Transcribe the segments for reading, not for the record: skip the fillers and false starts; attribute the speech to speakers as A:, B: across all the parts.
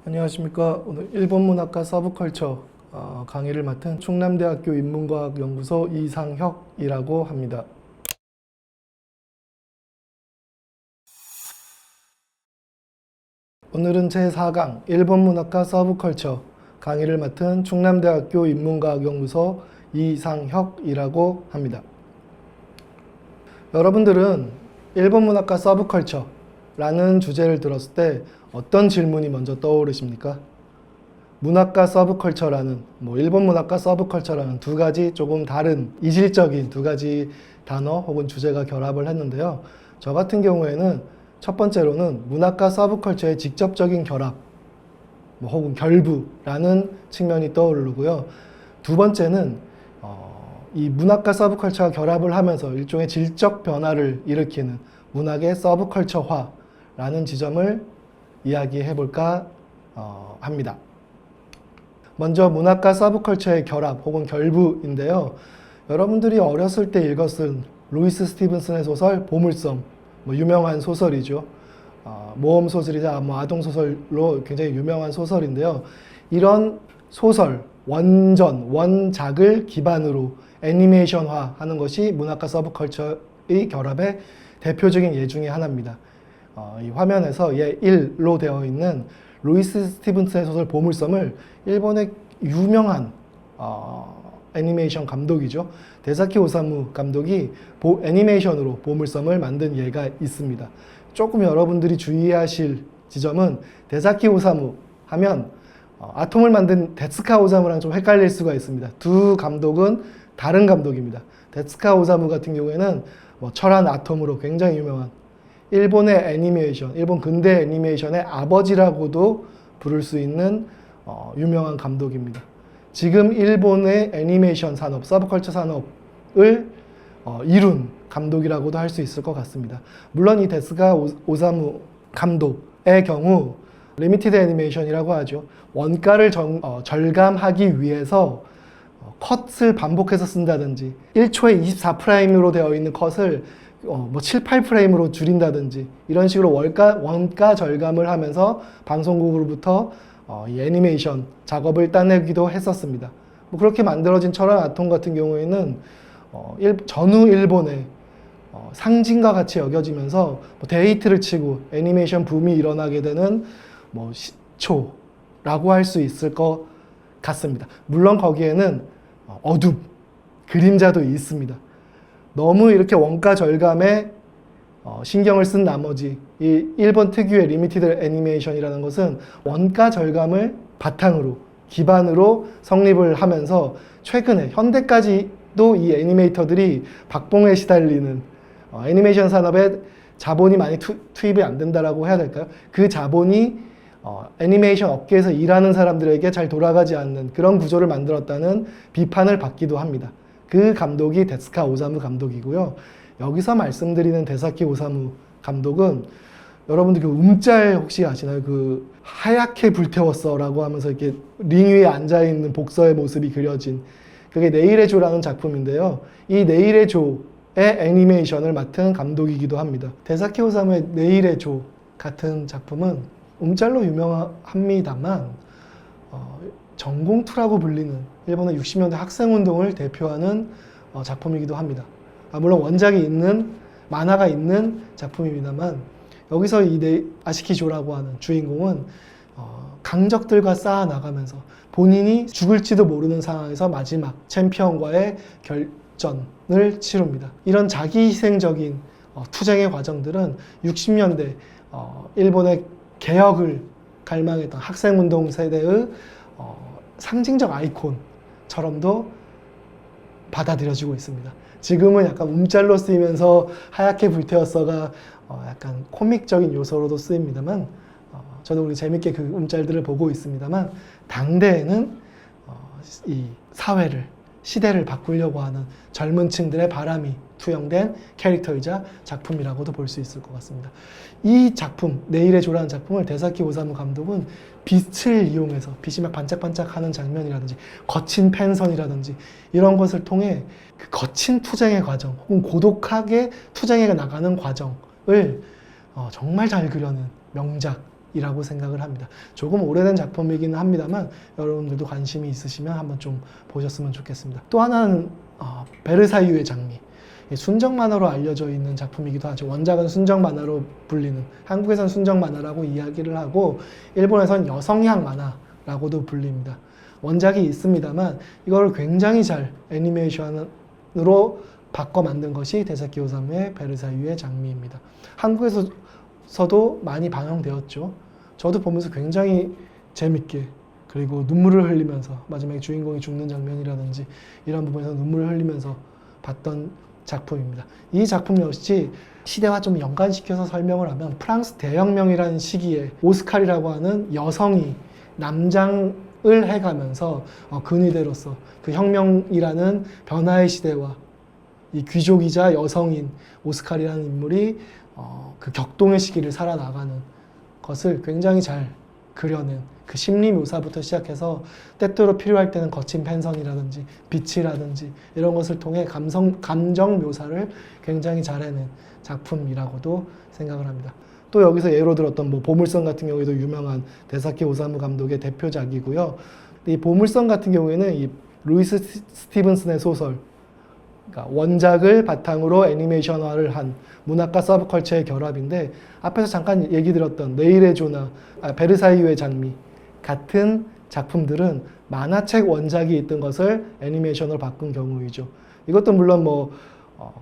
A: 안녕하십니까. 오늘 일본 문학과 서브컬처 강의를 맡은 충남대학교 인문과학연구소 이상혁이라고 합니다. 오늘은 제4강 일본 문학과 서브컬처 강의를 맡은 충남대학교 인문과학연구소 이상혁이라고 합니다. 여러분들은 일본 문학과 서브컬처라는 주제를 들었을 때 어떤 질문이 먼저 떠오르십니까? 문학과 서브컬처라는, 일본 문학과 서브컬처라는 두 가지 조금 다른 이질적인 두 가지 단어 혹은 주제가 결합을 했는데요. 저 같은 경우에는 첫 번째로는 문학과 서브컬처의 직접적인 결합, 혹은 결부라는 측면이 떠오르고요. 두 번째는 이 문학과 서브컬처가 결합을 하면서 일종의 질적 변화를 일으키는 문학의 서브컬처화라는 지점을 이야기해 볼까 합니다. 먼저 문학과 서브컬처의 결합 혹은 결부인데요. 여러분들이 어렸을 때 읽었은 루이스 스티븐슨의 소설 보물섬, 유명한 소설이죠. 모험 소설이자 아동 소설로 굉장히 유명한 소설인데요. 이런 소설, 원작을 기반으로 애니메이션화하는 것이 문학과 서브컬처의 결합의 대표적인 예 중에 하나입니다. 이 화면에서 예 1로 되어 있는 루이스 스티븐슨의 소설 보물섬을 일본의 유명한 애니메이션 감독이죠. 데사키 오사무 감독이 애니메이션으로 보물섬을 만든 예가 있습니다. 조금 여러분들이 주의하실 지점은 데사키 오사무 하면 아톰을 만든 데츠카 오사무랑 좀 헷갈릴 수가 있습니다. 두 감독은 다른 감독입니다. 데츠카 오사무 같은 경우에는 철한 아톰으로 굉장히 유명한 일본의 애니메이션, 일본 근대 애니메이션의 아버지라고도 부를 수 있는 유명한 감독입니다. 지금 일본의 애니메이션 산업, 서브컬처 산업을 이룬 감독이라고도 할 수 있을 것 같습니다. 물론 이 데스카 오사무 감독의 경우 리미티드 애니메이션이라고 하죠. 원가를 절감하기 위해서 컷을 반복해서 쓴다든지 1초에 24프레임으로 되어 있는 컷을 7, 8프레임으로 줄인다든지 이런 식으로 원가 절감을 하면서 방송국으로부터 이 애니메이션 작업을 따내기도 했었습니다. 그렇게 만들어진 철원 아톰 같은 경우에는 전후 일본의 상징과 같이 여겨지면서 데이트를 치고 애니메이션 붐이 일어나게 되는 시초라고 할 수 있을 것 같습니다. 물론 거기에는 어둠, 그림자도 있습니다. 너무 이렇게 원가 절감에 신경을 쓴 나머지 이 일본 특유의 리미티드 애니메이션이라는 것은 원가 절감을 바탕으로 기반으로 성립을 하면서 최근에 현대까지도 이 애니메이터들이 박봉에 시달리는 애니메이션 산업에 자본이 많이 투입이 안 된다라고 해야 될까요? 그 자본이 애니메이션 업계에서 일하는 사람들에게 잘 돌아가지 않는 그런 구조를 만들었다는 비판을 받기도 합니다. 그 감독이 데스카 오사무 감독이고요. 여기서 말씀드리는 데사키 오사무 감독은 여러분들 그 움짤 혹시 아시나요? 그 하얗게 불태웠어 라고 하면서 이렇게 링 위에 앉아있는 복서의 모습이 그려진 그게 내일의 조라는 작품인데요. 이 내일의 조의 애니메이션을 맡은 감독이기도 합니다. 데사키 오사무의 내일의 조 같은 작품은 움짤로 유명합니다만 전공투라고 불리는 일본의 60년대 학생운동을 대표하는 작품이기도 합니다. 물론 원작이 있는 만화가 있는 작품입니다만 여기서 이 아시키조라고 하는 주인공은 강적들과 쌓아나가면서 본인이 죽을지도 모르는 상황에서 마지막 챔피언과의 결전을 치릅니다. 이런 자기희생적인 투쟁의 과정들은 60년대 일본의 개혁을 갈망했던 학생운동 세대의 상징적 아이콘처럼도 받아들여지고 있습니다. 지금은 약간 움짤로 쓰이면서 하얗게 불태웠어가 약간 코믹적인 요소로도 쓰입니다만 저도 우리 재밌게 그 움짤들을 보고 있습니다만 당대에는 이 사회를 시대를 바꾸려고 하는 젊은 층들의 바람이 투영된 캐릭터이자 작품이라고도 볼 수 있을 것 같습니다. 이 작품, 내일의 조라는 작품을 데사키 오사무 감독은 빛을 이용해서 빛이 막 반짝반짝하는 장면이라든지 거친 펜선이라든지 이런 것을 통해 그 거친 투쟁의 과정 혹은 고독하게 투쟁해 나가는 과정을 정말 잘 그려낸 명작 이라고 생각을 합니다. 조금 오래된 작품이기는 합니다만 여러분들도 관심이 있으시면 한번 좀 보셨으면 좋겠습니다. 또 하나는 베르사유의 장미. 순정 만화로 알려져 있는 작품이기도 하죠. 원작은 순정 만화로 불리는, 한국에선 순정 만화라고 이야기를 하고 일본에선 여성향 만화라고도 불립니다. 원작이 있습니다만 이걸 굉장히 잘 애니메이션으로 바꿔 만든 것이 데사키 오사무의 베르사유의 장미입니다. 한국에서도 많이 방영되었죠. 저도 보면서 굉장히 재밌게, 그리고 눈물을 흘리면서, 마지막에 주인공이 죽는 장면이라든지 이런 부분에서 눈물을 흘리면서 봤던 작품입니다. 이 작품 역시 시대와 좀 연관시켜서 설명을 하면 프랑스 대혁명이라는 시기에 오스칼이라고 하는 여성이 남장을 해가면서 근위대로서 그 혁명이라는 변화의 시대와 이 귀족이자 여성인 오스칼이라는 인물이 그 격동의 시기를 살아나가는 것을 굉장히 잘 그려낸, 그 심리 묘사부터 시작해서 때때로 필요할 때는 거친 펜선이라든지 빛이라든지 이런 것을 통해 감정 묘사를 굉장히 잘 해낸 작품이라고도 생각을 합니다. 또 여기서 예로 들었던 보물선 같은 경우에도 유명한 데사키 오사무 감독의 대표작이고요. 이 보물선 같은 경우에는 이 루이스 스티븐슨의 소설, 그러니까 원작을 바탕으로 애니메이션화를 한 문학과 서브컬처의 결합인데, 앞에서 잠깐 얘기 드렸던 내일의 조나, 베르사유의 장미 같은 작품들은 만화책 원작이 있던 것을 애니메이션으로 바꾼 경우이죠. 이것도 물론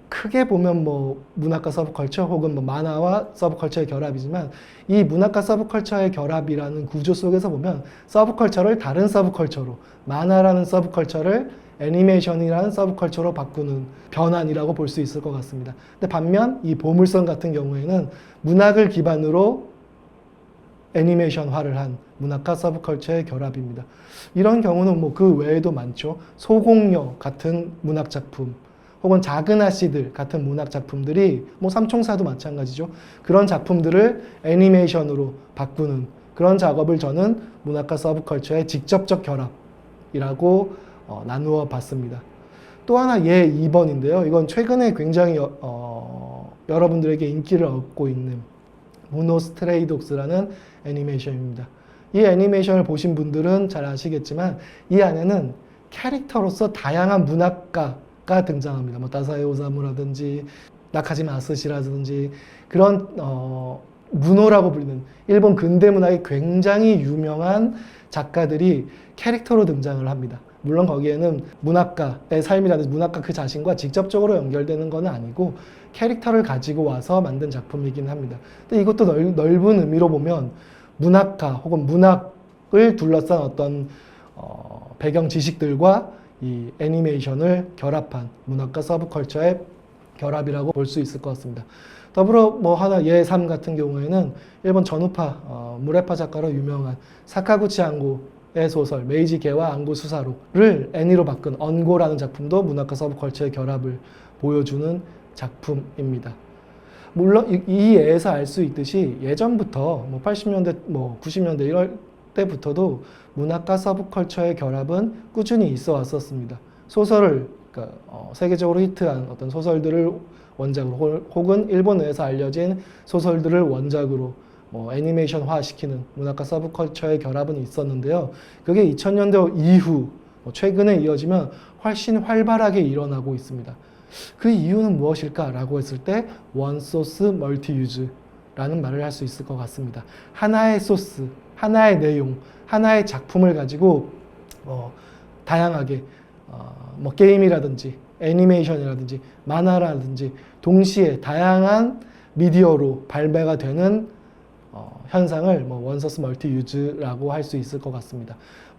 A: 크게 보면 문학과 서브컬처 혹은 만화와 서브컬처의 결합이지만, 이 문학과 서브컬처의 결합이라는 구조 속에서 보면 서브컬처를 다른 서브컬처로, 만화라는 서브컬처를 애니메이션이라는 서브컬처로 바꾸는 변환이라고 볼 수 있을 것 같습니다. 근데 반면 이 보물선 같은 경우에는 문학을 기반으로 애니메이션화를 한 문학과 서브컬처의 결합입니다. 이런 경우는 그 외에도 많죠. 소공녀 같은 문학 작품, 혹은 작은 아씨들 같은 문학 작품들이, 삼총사도 마찬가지죠. 그런 작품들을 애니메이션으로 바꾸는 그런 작업을 저는 문학과 서브컬처의 직접적 결합이라고 나누어 봤습니다. 또 하나 2번인데요. 이건 최근에 굉장히 여러분들에게 인기를 얻고 있는 무노 스트레이 독스라는 애니메이션입니다. 이 애니메이션을 보신 분들은 잘 아시겠지만 이 안에는 캐릭터로서 다양한 문학가가 등장합니다. 다사이 오사무라든지 나카지마 아스시라든지 그런 문호라고 불리는 일본 근대 문학의 굉장히 유명한 작가들이 캐릭터로 등장을 합니다. 물론 거기에는 문학가의 삶이라든지 문학가 그 자신과 직접적으로 연결되는 건 아니고 캐릭터를 가지고 와서 만든 작품이긴 합니다. 근데 이것도 넓은 의미로 보면 문학가 혹은 문학을 둘러싼 어떤 배경 지식들과 이 애니메이션을 결합한 문학과 서브컬처의 결합이라고 볼 수 있을 것 같습니다. 더불어 하나 3 같은 경우에는 일본 전우파 무레파 작가로 유명한 사카구치 안고의 소설 메이지 개와 안고 수사로를 애니로 바꾼 언고라는 작품도 문학과 서브컬처의 결합을 보여주는 작품입니다. 물론 이 예에서 알 수 있듯이 예전부터 80년대 90년대 이럴 때부터도 문학과 서브컬처의 결합은 꾸준히 있어 왔었습니다. 소설을 그러니까 세계적으로 히트한 어떤 소설들을 원작으로 혹은 일본 내에서 알려진 소설들을 원작으로 애니메이션화 시키는 문학과 서브컬처의 결합은 있었는데요. 그게 2000년대 이후 최근에 이어지면 훨씬 활발하게 일어나고 있습니다. 그 이유는 무엇일까라고 했을 때 원소스 멀티유즈라는 말을 할 수 있을 것 같습니다. 하나의 소스, 하나의 내용, 하나의 작품을 가지고 다양하게 게임이라든지 애니메이션이라든지 만화라든지 동시에 다양한 미디어로 발매가 되는 현상을 원소스 멀티유즈라고 할 수 있을 것 같습니다.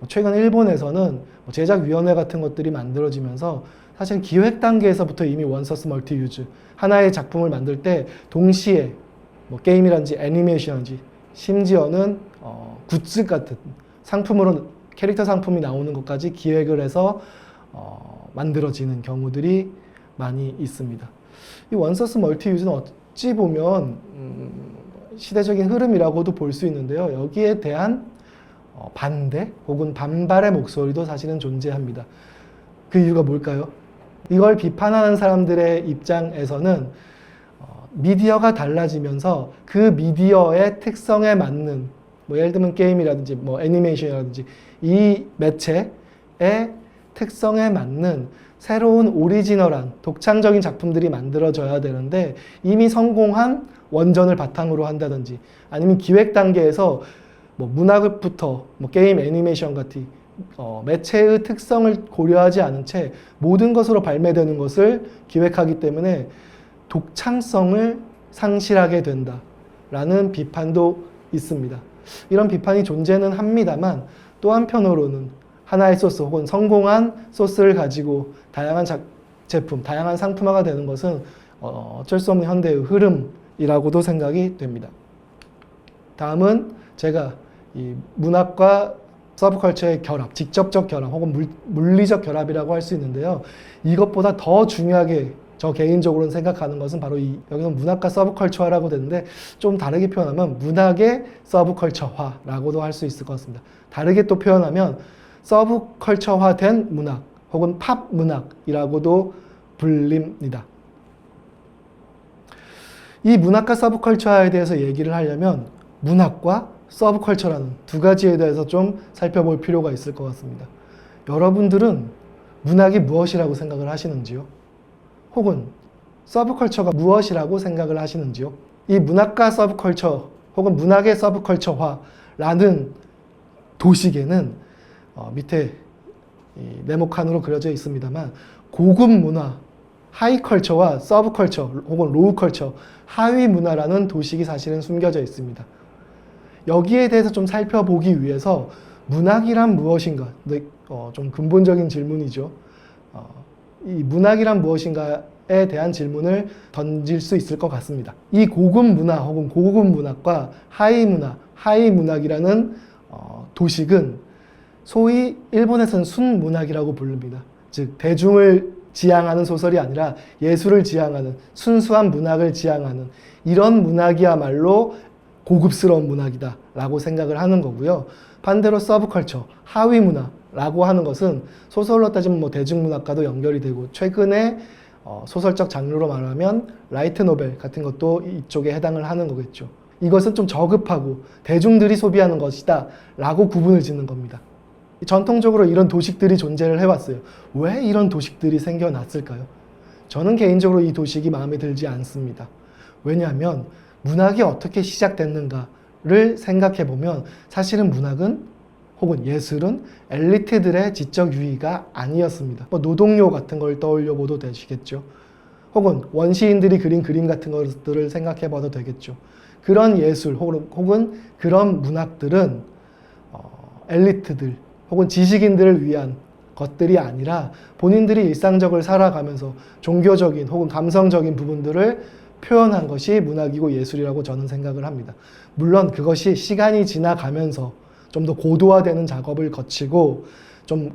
A: 최근 일본에서는 제작위원회 같은 것들이 만들어지면서 사실 기획 단계에서부터 이미 원소스 멀티유즈 하나의 작품을 만들 때 동시에 게임이라든지 애니메이션이라든지 심지어는 굿즈 같은 상품으로 캐릭터 상품이 나오는 것까지 기획을 해서 만들어지는 경우들이 많이 있습니다. 이 원소스 멀티유즈는 어찌 보면 시대적인 흐름이라고도 볼 수 있는데요. 여기에 대한 반대 혹은 반발의 목소리도 사실은 존재합니다. 그 이유가 뭘까요? 이걸 비판하는 사람들의 입장에서는 미디어가 달라지면서 그 미디어의 특성에 맞는 뭐 예를 들면 게임이라든지 뭐 애니메이션이라든지 이 매체의 특성에 맞는 새로운 오리지널한 독창적인 작품들이 만들어져야 되는데 이미 성공한 원전을 바탕으로 한다든지 아니면 기획 단계에서 뭐 문학부터 뭐 게임, 애니메이션 같은 매체의 특성을 고려하지 않은 채 모든 것으로 발매되는 것을 기획하기 때문에 독창성을 상실하게 된다라는 비판도 있습니다. 이런 비판이 존재는 합니다만 또 한편으로는 하나의 소스 혹은 성공한 소스를 가지고 다양한 제품, 다양한 상품화가 되는 것은 어쩔 수 없는 현대의 흐름이라고도 생각이 됩니다. 다음은 제가 이 문학과 서브컬처의 결합, 직접적 결합 혹은 물리적 결합이라고 할 수 있는데요. 이것보다 더 중요하게 저 개인적으로는 생각하는 것은 바로 여기서 문학과 서브컬처화라고 되는데 좀 다르게 표현하면 문학의 서브컬처화라고도 할 수 있을 것 같습니다. 다르게 또 표현하면 서브컬처화된 문학 혹은 팝 문학이라고도 불립니다. 이 문학과 서브컬처화에 대해서 얘기를 하려면 문학과 서브컬처라는 두 가지에 대해서 좀 살펴볼 필요가 있을 것 같습니다. 여러분들은 문학이 무엇이라고 생각을 하시는지요? 혹은 서브컬처가 무엇이라고 생각을 하시는지요? 이 문학과 서브컬처 혹은 문학의 서브컬처화라는 도식에는 밑에 네모칸으로 그려져 있습니다만 고급 문화, 하이컬처와 서브컬처 혹은 로우컬처, 하위 문화라는 도식이 사실은 숨겨져 있습니다. 여기에 대해서 좀 살펴보기 위해서 문학이란 무엇인가? 좀 근본적인 질문이죠. 이 문학이란 무엇인가에 대한 질문을 던질 수 있을 것 같습니다. 이 고급 문화 혹은 고급 문학과 하위 문화, 하위 문학이라는 도식은 소위 일본에서는 순문학이라고 부릅니다. 즉 대중을 지향하는 소설이 아니라 예술을 지향하는 순수한 문학을 지향하는 이런 문학이야말로 고급스러운 문학이다 라고 생각을 하는 거고요. 반대로 서브컬처, 하위 문화라고 하는 것은 소설로 따지면 뭐 대중문학과도 연결이 되고 최근에 소설적 장르로 말하면 라이트 노벨 같은 것도 이쪽에 해당을 하는 거겠죠. 이것은 좀 저급하고 대중들이 소비하는 것이다 라고 구분을 짓는 겁니다. 전통적으로 이런 도식들이 존재를 해왔어요. 왜 이런 도식들이 생겨났을까요? 저는 개인적으로 이 도식이 마음에 들지 않습니다. 왜냐하면 문학이 어떻게 시작됐는가를 생각해보면 사실은 문학은 혹은 예술은 엘리트들의 지적 유의가 아니었습니다. 뭐 노동요 같은 걸 떠올려 봐도 되시겠죠. 혹은 원시인들이 그린 그림 같은 것들을 생각해 봐도 되겠죠. 그런 예술 혹은 그런 문학들은 엘리트들 혹은 지식인들을 위한 것들이 아니라 본인들이 일상적으로 살아가면서 종교적인 혹은 감성적인 부분들을 표현한 것이 문학이고 예술이라고 저는 생각을 합니다. 물론 그것이 시간이 지나가면서 좀 더 고도화되는 작업을 거치고 좀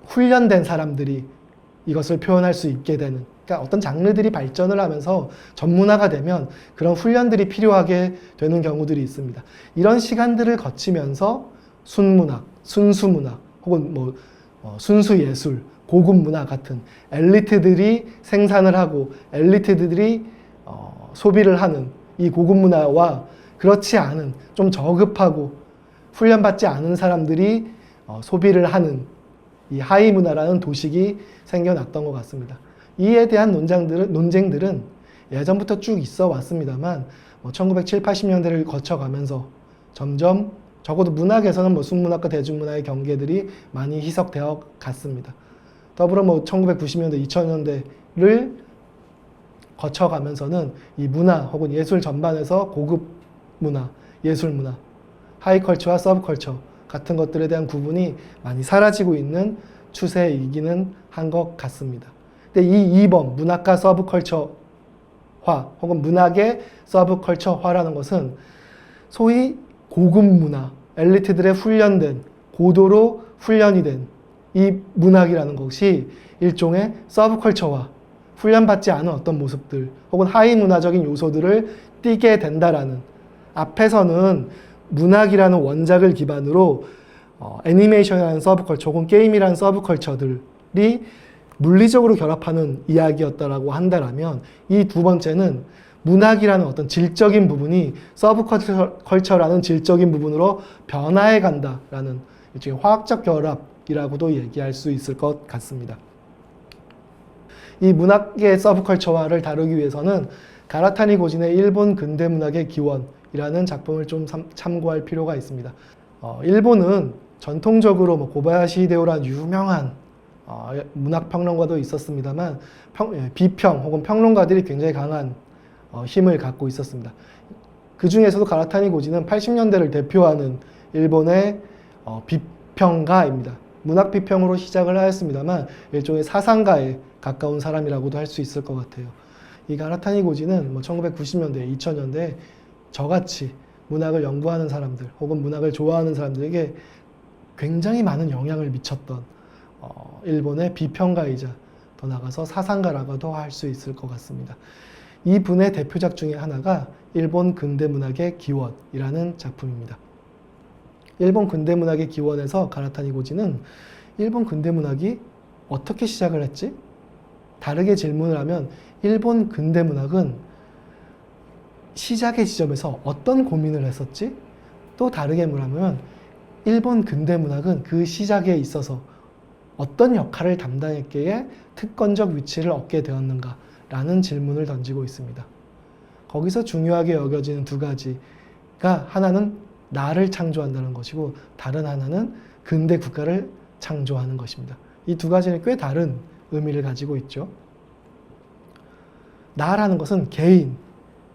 A: 훈련된 사람들이 이것을 표현할 수 있게 되는, 그러니까 어떤 장르들이 발전을 하면서 전문화가 되면 그런 훈련들이 필요하게 되는 경우들이 있습니다. 이런 시간들을 거치면서 순문학, 순수문학 혹은 뭐 순수예술, 고급 문화 같은 엘리트들이 생산을 하고 엘리트들이 소비를 하는 이 고급 문화와 그렇지 않은 좀 저급하고 훈련받지 않은 사람들이 소비를 하는 이 하위 문화라는 도식이 생겨났던 것 같습니다. 이에 대한 논쟁들은 예전부터 쭉 있어 왔습니다만 1970, 80년대를 거쳐가면서 점점 적어도 문학에서는 순문학과 대중문화의 경계들이 많이 희석되어 갔습니다. 더불어 1990년대, 2000년대를 거쳐가면서는 이 문화 혹은 예술 전반에서 고급 문화, 예술 문화, 하이컬처와 서브컬처 같은 것들에 대한 구분이 많이 사라지고 있는 추세이기는 한 것 같습니다. 근데 이 2번 문학과 서브컬처화 혹은 문학의 서브컬처화라는 것은 소위 고급 문화, 엘리트들의 훈련된, 고도로 훈련이 된 이 문학이라는 것이 일종의 서브컬처화, 훈련받지 않은 어떤 모습들 혹은 하위 문화적인 요소들을 띠게 된다라는, 앞에서는 문학이라는 원작을 기반으로 애니메이션이라는 서브컬처 혹은 게임이라는 서브컬처들이 물리적으로 결합하는 이야기였다라고 한다면 이 두 번째는 문학이라는 어떤 질적인 부분이 서브컬처라는 질적인 부분으로 변화해 간다라는 일종의 화학적 결합이라고도 얘기할 수 있을 것 같습니다. 이 문학의 서브컬처화를 다루기 위해서는 가라타니 고진의 일본 근대 문학의 기원이라는 작품을 좀 참고할 필요가 있습니다. 일본은 전통적으로 고바야시 히데오라는 유명한 문학평론가도 있었습니다만 비평 혹은 평론가들이 굉장히 강한 힘을 갖고 있었습니다. 그 중에서도 가라타니 고진은 80년대를 대표하는 일본의 비평가입니다. 문학 비평으로 시작을 하였습니다만 일종의 사상가에 가까운 사람이라고도 할 수 있을 것 같아요. 이 가라타니 고진은 1990년대, 2000년대에 저같이 문학을 연구하는 사람들 혹은 문학을 좋아하는 사람들에게 굉장히 많은 영향을 미쳤던 일본의 비평가이자 더 나아가서 사상가라고도 할 수 있을 것 같습니다. 이 분의 대표작 중에 하나가 일본 근대문학의 기원이라는 작품입니다. 일본 근대문학의 기원에서 가라타니 고진은 일본 근대문학이 어떻게 시작을 했지? 다르게 질문을 하면 일본 근대문학은 시작의 지점에서 어떤 고민을 했었지? 또 다르게 말하면 일본 근대문학은 그 시작에 있어서 어떤 역할을 담당했기에 특권적 위치를 얻게 되었는가? 라는 질문을 던지고 있습니다. 거기서 중요하게 여겨지는 두 가지가 하나는 나를 창조한다는 것이고 다른 하나는 근대 국가를 창조하는 것입니다. 이 두 가지는 꽤 다른 의미를 가지고 있죠. 나라는 것은 개인,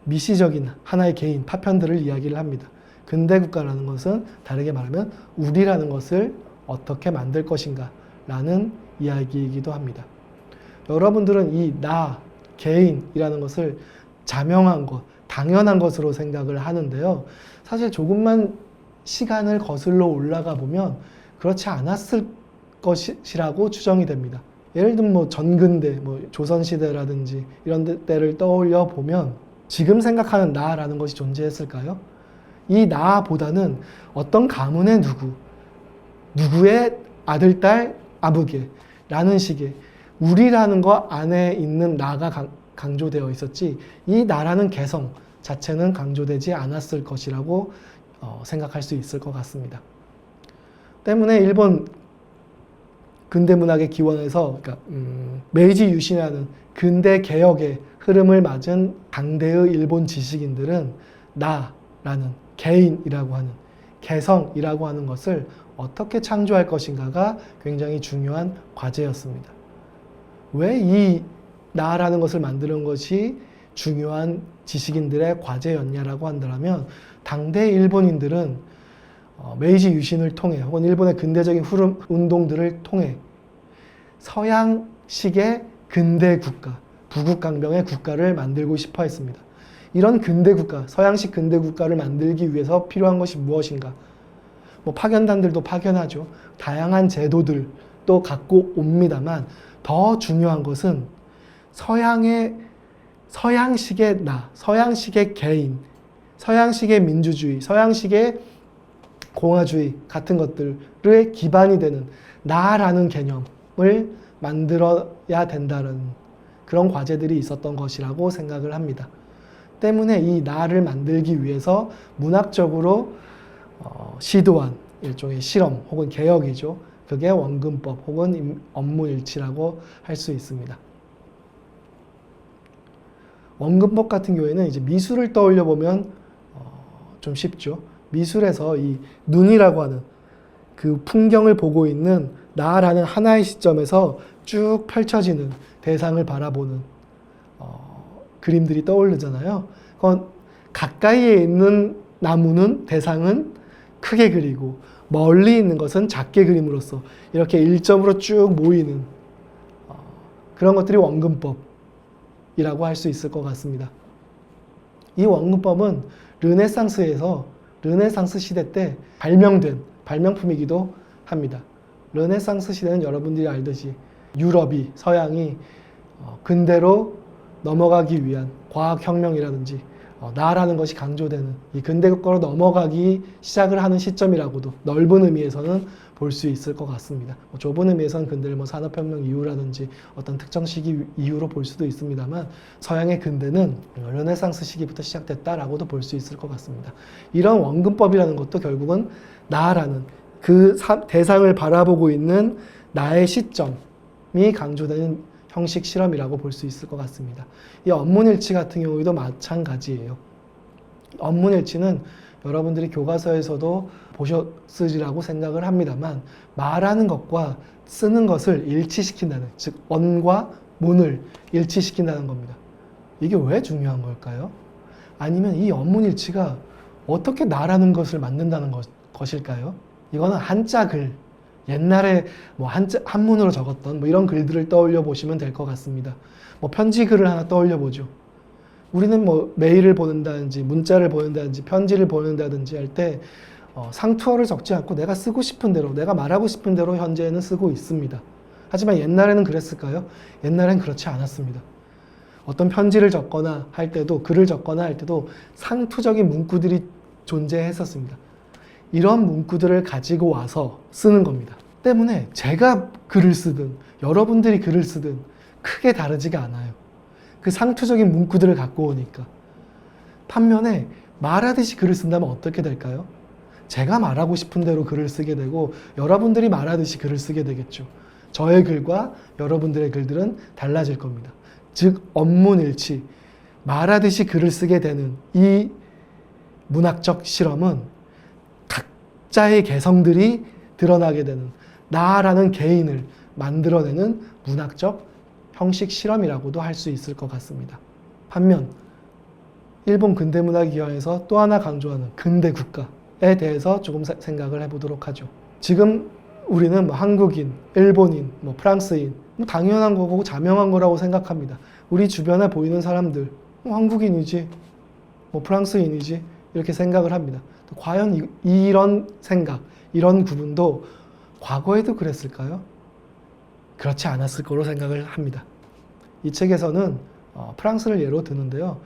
A: 미시적인 하나의 개인, 파편들을 이야기를 합니다. 근대 국가라는 것은 다르게 말하면 우리라는 것을 어떻게 만들 것인가 라는 이야기이기도 합니다. 여러분들은 이 나, 개인이라는 것을 자명한 것, 당연한 것으로 생각을 하는데요. 사실 조금만 시간을 거슬러 올라가 보면 그렇지 않았을 것이라고 추정이 됩니다. 예를 들면 전근대, 조선시대라든지 이런 때를 떠올려 보면 지금 생각하는 나라는 것이 존재했을까요? 이 나보다는 어떤 가문의 누구의 아들, 딸, 아버게 라는 식의 우리라는 것 안에 있는 나가 강조되어 있었지 이 나라는 개성 자체는 강조되지 않았을 것이라고 생각할 수 있을 것 같습니다. 때문에 일본 근대문학의 기원에서 메이지 유신이라는 근대 개혁의 흐름을 맞은 당대의 일본 지식인들은 나라는 개인이라고 하는 개성이라고 하는 것을 어떻게 창조할 것인가가 굉장히 중요한 과제였습니다. 왜 이 나라는 것을 만드는 것이 중요한 지식인들의 과제였냐라고 한다면 당대 일본인들은 메이지 유신을 통해 혹은 일본의 근대적인 흐름, 운동들을 통해 서양식의 근대 국가, 부국강병의 국가를 만들고 싶어 했습니다. 이런 근대 국가, 서양식 근대 국가를 만들기 위해서 필요한 것이 무엇인가? 파견단들도 파견하죠. 다양한 제도들도 갖고 옵니다만 더 중요한 것은 서양식의 나, 서양식의 개인, 서양식의 민주주의, 서양식의 공화주의 같은 것들의 기반이 되는 나라는 개념을 만들어야 된다는 그런 과제들이 있었던 것이라고 생각을 합니다. 때문에 이 나를 만들기 위해서 문학적으로 시도한 일종의 실험 혹은 개혁이죠. 그게 원근법 혹은 업무일치라고 할 수 있습니다. 원근법 같은 경우에는 이제 미술을 떠올려 보면 좀 쉽죠. 미술에서 이 눈이라고 하는 그 풍경을 보고 있는 나라는 하나의 시점에서 쭉 펼쳐지는 대상을 바라보는 그림들이 떠오르잖아요. 그건 가까이에 있는 나무는 대상은 크게 그리고 멀리 있는 것은 작게 그림으로써 이렇게 일점으로 쭉 모이는 그런 것들이 원근법이라고 할 수 있을 것 같습니다. 이 원근법은 르네상스에서 르네상스 시대 때 발명된 발명품이기도 합니다. 르네상스 시대는 여러분들이 알듯이 유럽이, 서양이 근대로 넘어가기 위한 과학혁명이라든지 나라는 것이 강조되는 이 근대 국가로 넘어가기 시작을 하는 시점이라고도 넓은 의미에서는 볼 수 있을 것 같습니다. 좁은 의미에서는 근대를 산업혁명 이후라든지 어떤 특정 시기 이후로 볼 수도 있습니다만 서양의 근대는 르네상스 시기부터 시작됐다라고도 볼 수 있을 것 같습니다. 이런 원근법이라는 것도 결국은 나라는 그 대상을 바라보고 있는 나의 시점이 강조되는 형식 실험이라고 볼 수 있을 것 같습니다. 이 언문일치 같은 경우에도 마찬가지예요. 언문일치는 여러분들이 교과서에서도 보셨으리라고 생각을 합니다만 말하는 것과 쓰는 것을 일치시킨다는, 즉 언과 문을 일치시킨다는 겁니다. 이게 왜 중요한 걸까요? 아니면 이 언문일치가 어떻게 나라는 것을 만든다는 것일까요? 이거는 한자 글, 옛날에 한문으로 적었던 이런 글들을 떠올려 보시면 될 것 같습니다. 편지 글을 하나 떠올려 보죠. 우리는 메일을 보낸다든지 문자를 보낸다든지 편지를 보낸다든지 할 때 상투어를 적지 않고 내가 쓰고 싶은 대로, 내가 말하고 싶은 대로 현재는 쓰고 있습니다. 하지만 옛날에는 그랬을까요? 옛날엔 그렇지 않았습니다. 어떤 편지를 적거나 할 때도, 글을 적거나 할 때도 상투적인 문구들이 존재했었습니다. 이런 문구들을 가지고 와서 쓰는 겁니다. 때문에 제가 글을 쓰든 여러분들이 글을 쓰든 크게 다르지가 않아요. 그 상투적인 문구들을 갖고 오니까. 반면에 말하듯이 글을 쓴다면 어떻게 될까요? 제가 말하고 싶은 대로 글을 쓰게 되고 여러분들이 말하듯이 글을 쓰게 되겠죠. 저의 글과 여러분들의 글들은 달라질 겁니다. 즉 언문일치, 말하듯이 글을 쓰게 되는 이 문학적 실험은 각자의 개성들이 드러나게 되는, 나라는 개인을 만들어내는 문학적 형식 실험이라고도 할 수 있을 것 같습니다. 반면 일본 근대문학기관에서 또 하나 강조하는 근대 국가에 대해서 조금 생각을 해보도록 하죠. 지금 우리는 한국인, 일본인, 프랑스인 당연한 거고 자명한 거라고 생각합니다. 우리 주변에 보이는 사람들 한국인이지, 프랑스인이지 이렇게 생각을 합니다. 과연 이런 생각, 이런 구분도 과거에도 그랬을까요? 그렇지 않았을 거로 생각을 합니다. 이 책에서는 프랑스를 예로 드는데요.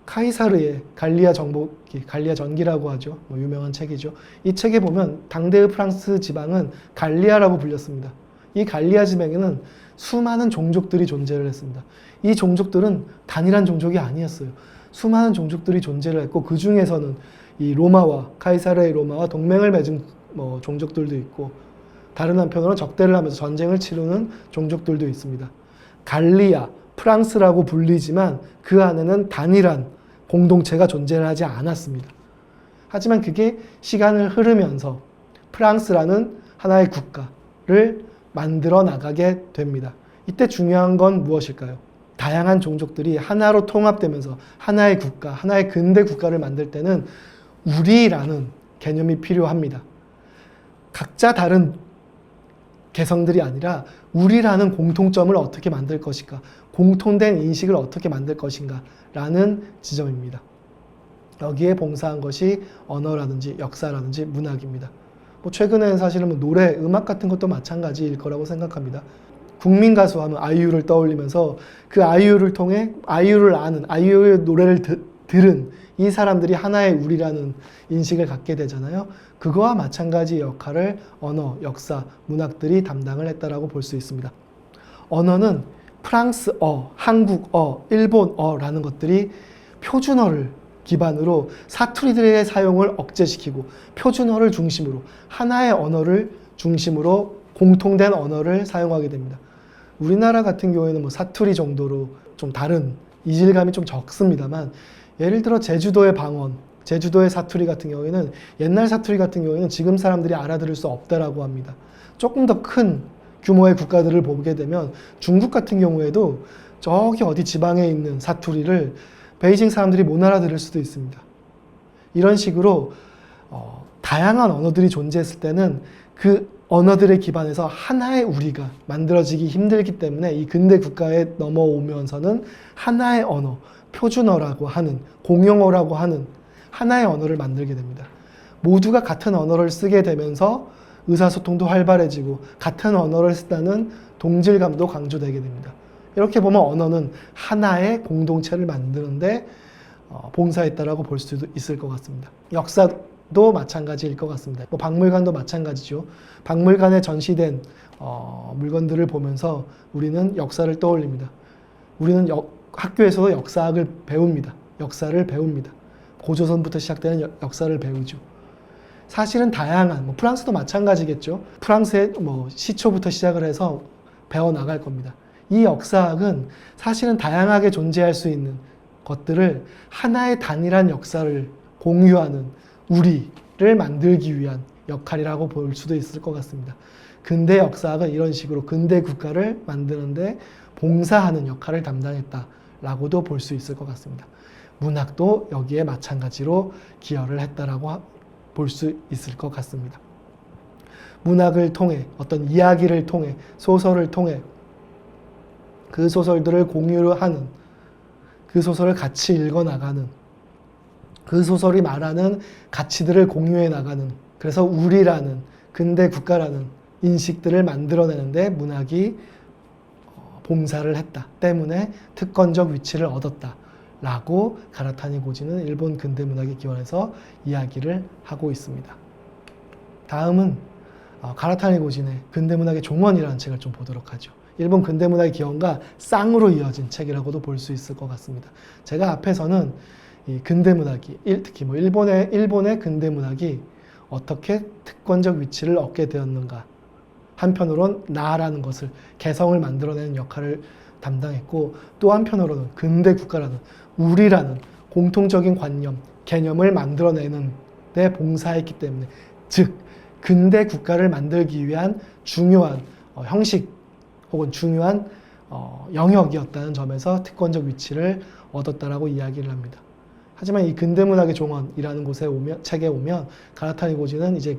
A: 카이사르의 갈리아 정복기, 갈리아 전기라고 하죠. 유명한 책이죠. 이 책에 보면 당대의 프랑스 지방은 갈리아라고 불렸습니다. 이 갈리아 지방에는 수많은 종족들이 존재를 했습니다. 이 종족들은 단일한 종족이 아니었어요. 수많은 종족들이 존재를 했고 그 중에서는 이 로마와 카이사르의 로마와 동맹을 맺은 종족들도 있고 다른 한편으로는 적대를 하면서 전쟁을 치르는 종족들도 있습니다. 갈리아, 프랑스라고 불리지만 그 안에는 단일한 공동체가 존재를 하지 않았습니다. 하지만 그게 시간을 흐르면서 프랑스라는 하나의 국가를 만들어 나가게 됩니다. 이때 중요한 건 무엇일까요? 다양한 종족들이 하나로 통합되면서 하나의 국가, 하나의 근대 국가를 만들 때는 우리라는 개념이 필요합니다. 각자 다른 개성들이 아니라 우리라는 공통점을 어떻게 만들 것인가, 공통된 인식을 어떻게 만들 것인가 라는 지점입니다. 여기에 봉사한 것이 언어라든지 역사라든지 문학입니다. 최근에는 사실은 노래, 음악 같은 것도 마찬가지일 거라고 생각합니다. 국민 가수 하면 아이유를 떠올리면서 그 아이유를 통해 아이유를 아는, 아이유의 노래를 들은 이 사람들이 하나의 우리라는 인식을 갖게 되잖아요. 그거와 마찬가지 역할을 언어, 역사, 문학들이 담당을 했다라고 볼 수 있습니다. 언어는 프랑스어, 한국어, 일본어라는 것들이 표준어를 기반으로 사투리들의 사용을 억제시키고 표준어를 중심으로 하나의 언어를 중심으로 공통된 언어를 사용하게 됩니다. 우리나라 같은 경우에는 사투리 정도로 좀 다른 이질감이 좀 적습니다만 예를 들어 제주도의 방언, 제주도의 사투리 같은 경우에는 옛날 사투리 같은 경우에는 지금 사람들이 알아들을 수 없다라고 합니다. 조금 더 큰 규모의 국가들을 보게 되면 중국 같은 경우에도 저기 어디 지방에 있는 사투리를 베이징 사람들이 못 알아들을 수도 있습니다. 이런 식으로 다양한 언어들이 존재했을 때는 그 언어들의 기반에서 하나의 우리가 만들어지기 힘들기 때문에 이 근대 국가에 넘어오면서는 하나의 언어, 표준어라고 하는, 공용어라고 하는 하나의 언어를 만들게 됩니다. 모두가 같은 언어를 쓰게 되면서 의사소통도 활발해지고 같은 언어를 쓰다는 동질감도 강조되게 됩니다. 이렇게 보면 언어는 하나의 공동체를 만드는데 봉사했다라고 볼 수도 있을 것 같습니다. 역사도 마찬가지일 것 같습니다. 뭐 박물관도 마찬가지죠. 박물관에 전시된 물건들을 보면서 우리는 역사를 떠올립니다. 우리는 학교에서도 역사학을 배웁니다. 역사를 배웁니다. 고조선부터 시작되는 역사를 배우죠. 사실은 다양한, 뭐 프랑스도 마찬가지겠죠. 프랑스의 뭐 시초부터 시작을 해서 배워나갈 겁니다. 이 역사학은 사실은 다양하게 존재할 수 있는 것들을 하나의 단일한 역사를 공유하는 우리를 만들기 위한 역할이라고 볼 수도 있을 것 같습니다. 근대 역사학은 이런 식으로 근대 국가를 만드는데 봉사하는 역할을 담당했다라고도 볼 수 있을 것 같습니다. 문학도 여기에 마찬가지로 기여를 했다라고 볼 수 있을 것 같습니다. 문학을 통해, 어떤 이야기를 통해, 소설을 통해 그 소설들을 공유하는, 그 소설을 같이 읽어나가는, 그 소설이 말하는 가치들을 공유해 나가는, 그래서 우리라는 근대 국가라는 인식들을 만들어내는데 문학이 봉사를 했다 때문에 특권적 위치를 얻었다 라고 가라타니 고지는 일본 근대문학에 기원해서 이야기를 하고 있습니다. 다음은 가라타니 고진의 근대문학의 종언이라는 책을 좀 보도록 하죠. 일본 근대문학의 기원과 쌍으로 이어진 책이라고도 볼 수 있을 것 같습니다. 제가 앞에서는 이 근대문학이, 특히 뭐 일본의 근대문학이 어떻게 특권적 위치를 얻게 되었는가, 한편으로는 나라는 것을, 개성을 만들어내는 역할을 담당했고, 또 한편으로는 근대 국가라는, 우리라는 공통적인 관념, 개념을 만들어내는 데 봉사했기 때문에, 즉 근대 국가를 만들기 위한 중요한 형식 혹은 중요한 영역이었다는 점에서 특권적 위치를 얻었다라고 이야기를 합니다. 하지만 이 근대문학의 종언이라는 책에 오면 가라타니 고지는 이제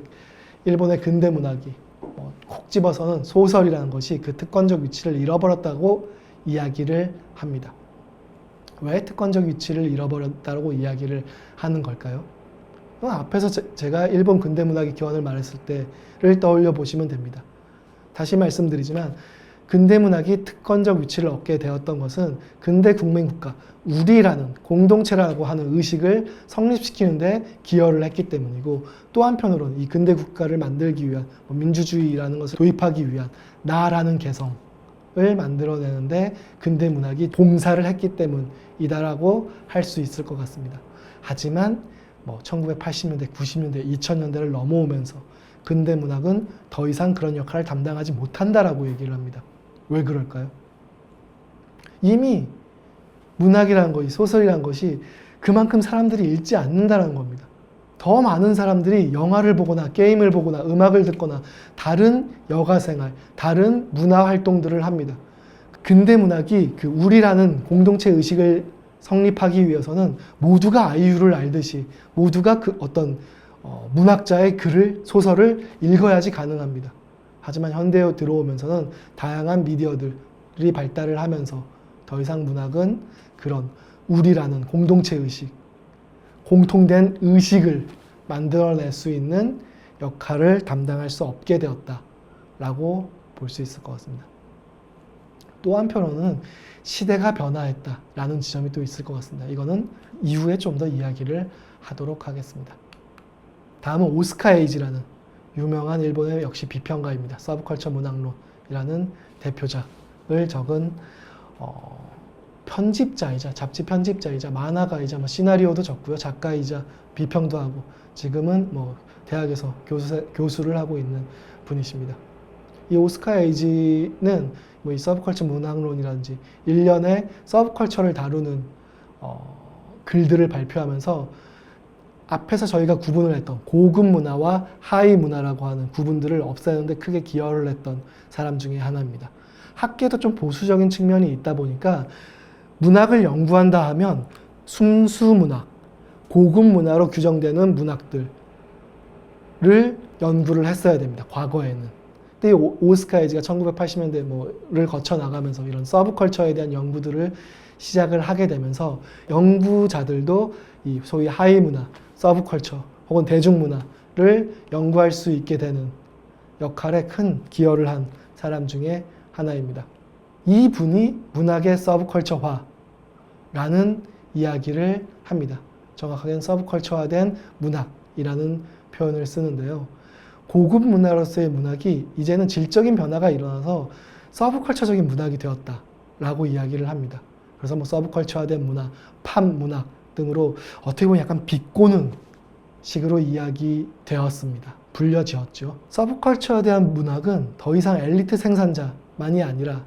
A: 일본의 근대문학이 콕 집어서는 소설이라는 것이 그 특권적 위치를 잃어버렸다고 이야기를 합니다. 왜 특권적 위치를 잃어버렸다고 이야기를 하는 걸까요? 앞에서 제가 일본 근대문학의 기원을 말했을 때를 떠올려 보시면 됩니다. 다시 말씀드리지만 근대문학이 특권적 위치를 얻게 되었던 것은 근대 국민국가, 우리라는 공동체라고 하는 의식을 성립시키는 데 기여를 했기 때문이고, 또 한편으로는 이 근대 국가를 만들기 위한 민주주의라는 것을 도입하기 위한 나라는 개성을 만들어내는데 근대문학이 봉사를 했기 때문이다라고 할 수 있을 것 같습니다. 하지만 1980년대, 90년대, 2000년대를 넘어오면서 근대문학은 더 이상 그런 역할을 담당하지 못한다라고 얘기를 합니다. 왜 그럴까요? 이미 문학이라는 것이, 소설이라는 것이 그만큼 사람들이 읽지 않는다는 겁니다. 더 많은 사람들이 영화를 보거나 게임을 보거나 음악을 듣거나 다른 여가생활, 다른 문화활동들을 합니다. 근대문학이 그 우리라는 공동체 의식을 성립하기 위해서는 모두가 아이유를 알듯이 모두가 그 어떤 문학자의 글을, 소설을 읽어야지 가능합니다. 하지만 현대에 들어오면서는 다양한 미디어들이 발달을 하면서 더 이상 문학은 그런 우리라는 공동체 의식, 공통된 의식을 만들어낼 수 있는 역할을 담당할 수 없게 되었다라고 볼 수 있을 것 같습니다. 또 한편으로는 시대가 변화했다라는 지점이 또 있을 것 같습니다. 이거는 이후에 좀 더 이야기를 하도록 하겠습니다. 다음은 오스카 에이지라는 유명한 일본의 역시 비평가입니다. 서브컬처 문학론이라는 대표작을 적은 편집자이자 잡지 편집자이자 만화가이자 시나리오도 적고요. 작가이자 비평도 하고 지금은 대학에서 교수를 하고 있는 분이십니다. 이 오스카 에이지는 이 서브컬처 문학론이라든지 일련의 서브컬처를 다루는 글들을 발표하면서 앞에서 저희가 구분을 했던 고급 문화와 하위 문화라고 하는 구분들을 없애는 데 크게 기여를 했던 사람 중에 하나입니다. 학계도 좀 보수적인 측면이 있다 보니까 문학을 연구한다 하면 순수 문학, 고급 문화로 규정되는 문학들을 연구를 했어야 됩니다. 과거에는. 근데 오스카 에이지가 1980년대를 거쳐 나가면서 이런 서브컬처에 대한 연구들을 시작을 하게 되면서 연구자들도 이 소위 하위 문화, 서브컬처 혹은 대중문화를 연구할 수 있게 되는 역할에 큰 기여를 한 사람 중에 하나입니다. 이 분이 문학의 서브컬처화라는 이야기를 합니다. 정확하게는 서브컬처화된 문학이라는 표현을 쓰는데요. 고급 문화로서의 문학이 이제는 질적인 변화가 일어나서 서브컬처적인 문학이 되었다라고 이야기를 합니다. 그래서 뭐 서브컬처화된 문화, 팝 문학 등으로 어떻게 보면 약간 비꼬는 식으로 이야기되었습니다. 불려지었죠. 서브컬처에 대한 문학은 더 이상 엘리트 생산자만이 아니라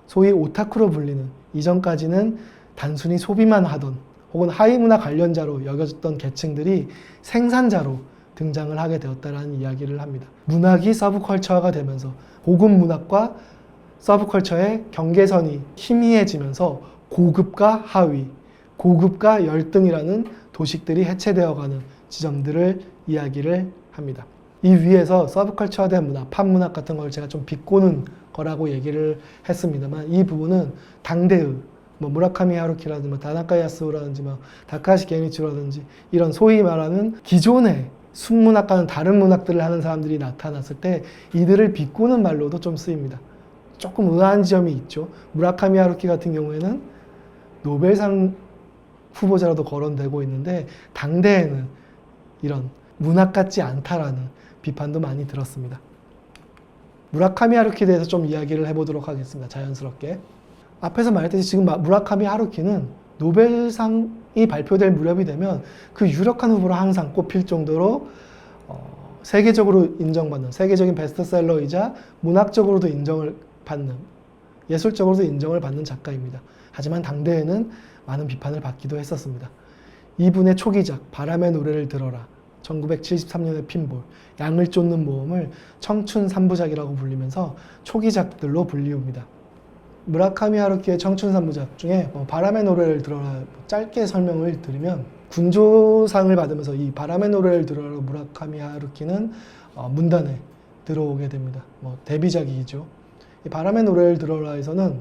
A: 소위 오타쿠로 불리는, 이전까지는 단순히 소비만 하던 혹은 하위문화 관련자로 여겨졌던 계층들이 생산자로 등장을 하게 되었다라는 이야기를 합니다. 문학이 서브컬처화가 되면서 고급 문학과 서브컬처의 경계선이 희미해지면서 고급과 하위, 고급과 열등이라는 도식들이 해체되어가는 지점들을 이야기를 합니다. 이 위에서 서브컬처화된 문화, 팝 문학 같은 걸 제가 좀 비꼬는 거라고 얘기를 했습니다만, 이 부분은 당대의 무라카미 하루키라든지 다나카 야스오라든지 다카시 게니치로라든지 이런 소위 말하는 기존의 순문학과는 다른 문학들을 하는 사람들이 나타났을 때 이들을 비꼬는 말로도 좀 쓰입니다. 조금 의아한 지점이 있죠. 무라카미 하루키 같은 경우에는 노벨상 후보자로도 거론되고 있는데 당대에는 이런 문학 같지 않다라는 비판도 많이 들었습니다. 무라카미 하루키에 대해서 좀 이야기를 해보도록 하겠습니다. 자연스럽게. 앞에서 말했듯이 지금 무라카미 하루키는 노벨상이 발표될 무렵이 되면 그 유력한 후보로 항상 꼽힐 정도로 세계적으로 인정받는, 세계적인 베스트셀러이자 문학적으로도 인정을 받는, 예술적으로도 인정을 받는 작가입니다. 하지만 당대에는 많은 비판을 받기도 했었습니다. 이분의 초기작 바람의 노래를 들어라, 1973년의 핀볼, 양을 쫓는 모험을 청춘 3부작이라고 불리면서 초기작들로 불리웁니다. 무라카미 하루키의 청춘 3부작 중에 바람의 노래를 들어라 짧게 설명을 드리면, 군조상을 받으면서 이 바람의 노래를 들어라 무라카미 하루키는 문단에 들어오게 됩니다. 데뷔작이죠. 이 바람의 노래를 들어라에서는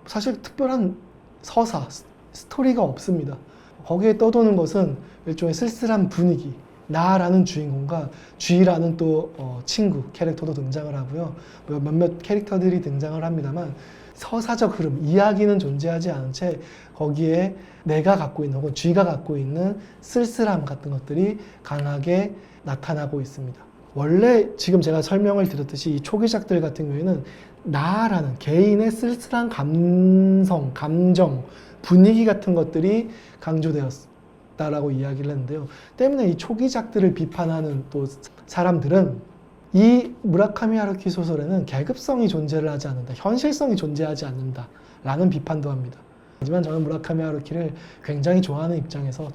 A: 사실 특별한 서사, 스토리가 없습니다. 거기에 떠도는 것은 일종의 쓸쓸한 분위기, 나라는 주인공과 쥐라는 또 친구 캐릭터도 등장을 하고요. 몇몇 캐릭터들이 등장을 합니다만 서사적 흐름, 이야기는 존재하지 않은 채 거기에 내가 갖고 있는 혹은 쥐가 갖고 있는 쓸쓸함 같은 것들이 강하게 나타나고 있습니다. 원래 지금 제가 설명을 드렸듯이 이 초기작들 같은 경우에는 나라는 개인의 쓸쓸한 감성, 감정, 분위기 같은 것들이 강조되었다라고 이야기를 했는데요. 때문에 이 초기작들을 비판하는 또 사람들은 이 무라카미 하루키 소설에는 계급성이 존재를 하지 않는다, 현실성이 존재하지 않는다 라는 비판도 합니다. 하지만 저는 무라카미 하루키를 굉장히 좋아하는 입장에서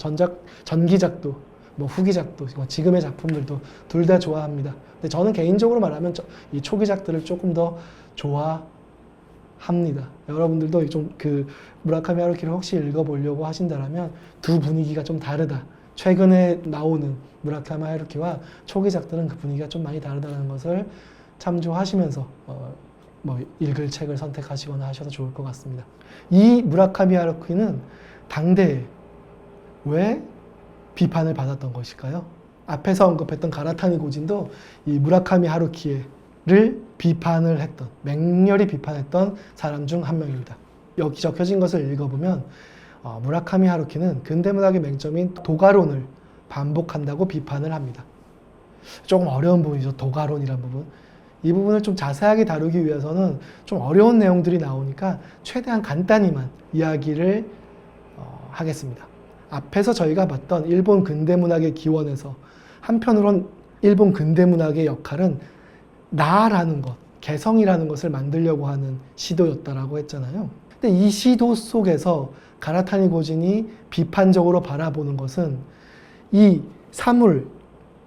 A: 전기작도 후기작도 지금의 작품들도 둘 다 좋아합니다. 근데 저는 개인적으로 말하면 이 초기작들을 조금 더 좋아합니다. 여러분들도 좀 그 무라카미 하루키를 혹시 읽어보려고 하신다면 두 분위기가 좀 다르다, 최근에 나오는 무라카미 하루키와 초기작들은 그 분위기가 좀 많이 다르다는 것을 참조하시면서 읽을 책을 선택하시거나 하셔도 좋을 것 같습니다. 이 무라카미 하루키는 당대에 왜 비판을 받았던 것일까요? 앞에서 언급했던 가라타니 고진도 이 무라카미 하루키를 비판을 했던, 맹렬히 비판했던 사람 중 한 명입니다. 여기 적혀진 것을 읽어보면 무라카미 하루키는 근대문학의 맹점인 도가론을 반복한다고 비판을 합니다. 조금 어려운 부분이죠. 도가론이라는 부분. 이 부분을 좀 자세하게 다루기 위해서는 좀 어려운 내용들이 나오니까 최대한 간단히만 이야기를 하겠습니다. 앞에서 저희가 봤던 일본 근대문학의 기원에서 한편으론 일본 근대문학의 역할은 나라는 것, 개성이라는 것을 만들려고 하는 시도였다라고 했잖아요. 근데 이 시도 속에서 가라타니 고진이 비판적으로 바라보는 것은 이 사물,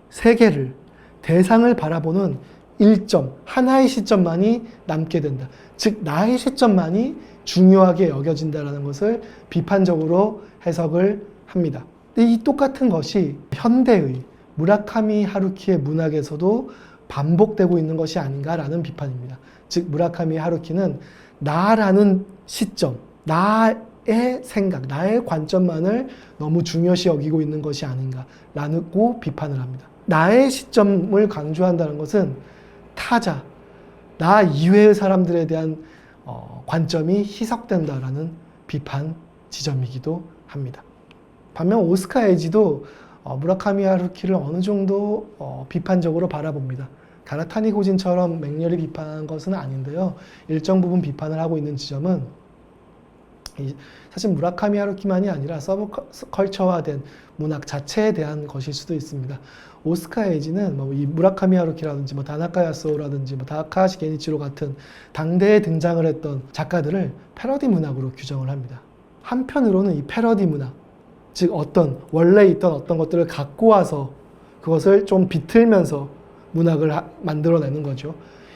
A: 세계를, 대상을 바라보는 일점, 하나의 시점만이 남게 된다. 즉 나의 시점만이 중요하게 여겨진다는 것을 비판적으로 해석을 합니다. 근데 이 똑같은 것이 현대의 무라카미 하루키의 문학에서도 반복되고 있는 것이 아닌가라는 비판입니다. 즉 무라카미 하루키는 나라는 시점, 나의 생각, 나의 관점만을 너무 중요시 여기고 있는 것이 아닌가라고 비판을 합니다. 나의 시점을 강조한다는 것은 타자, 나 이외의 사람들에 대한 관점이 희석된다라는 비판 지점이기도 합니다. 반면 오스카 에이지도 무라카미 하루키를 어느 정도 비판적으로 바라봅니다. 가라타니 고진처럼 맹렬히 비판한 것은 아닌데요. 일정 부분 비판을 하고 있는 지점은 사실 무라카미 하루키만이 아니라 서브컬처화된 문학 자체에 대한 것일 수도 있습니다. 오스카 에이지는 이 무라카미 하루키라든지 다나카 야스오라든지 다카하시 게니치로 같은 당대에 등장을 했던 작가들을 패러디 문학으로 규정을 합니다. 한편으로는 이 패러디 문학, 즉 원래 있던 어떤 것들을 갖고 와서 그것을 좀 비틀면서 문학을 만들어내는 거죠.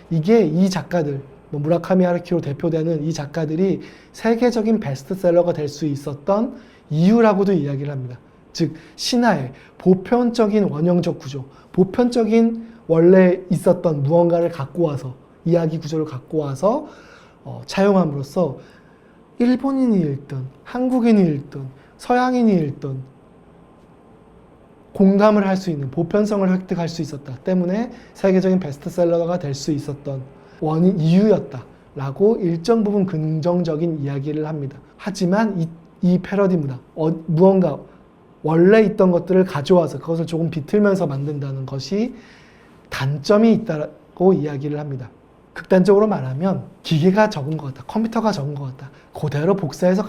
A: 이게 이 작가들, 무라카미 하루키로 대표되는 이 작가들이 세계적인 베스트셀러가 될 수 있었던 이유라고도 이야기를 합니다. 즉 신화의 보편적인 원형적 구조, 보편적인 원래 있었던 무언가를 갖고 와서 이야기 구조를 갖고 와서 차용함으로써 일본인이 읽든 한국인이 읽든 서양인이 읽든 공감을 할 수 있는 보편성을 획득할 수 있었다 때문에 세계적인 베스트셀러가 될 수 있었던 이유였다라고 일정 부분 긍정적인 이야기를 합니다. 하지만 이 패러디 문학, 무언가 원래 있던 것들을 가져와서 그것을 조금 비틀면서 만든다는 것이 단점이 있다고 이야기를 합니다. 극단적으로 말하면 기계가 적은 것 같다, 컴퓨터가 적은 것 같다, 그대로 복사해서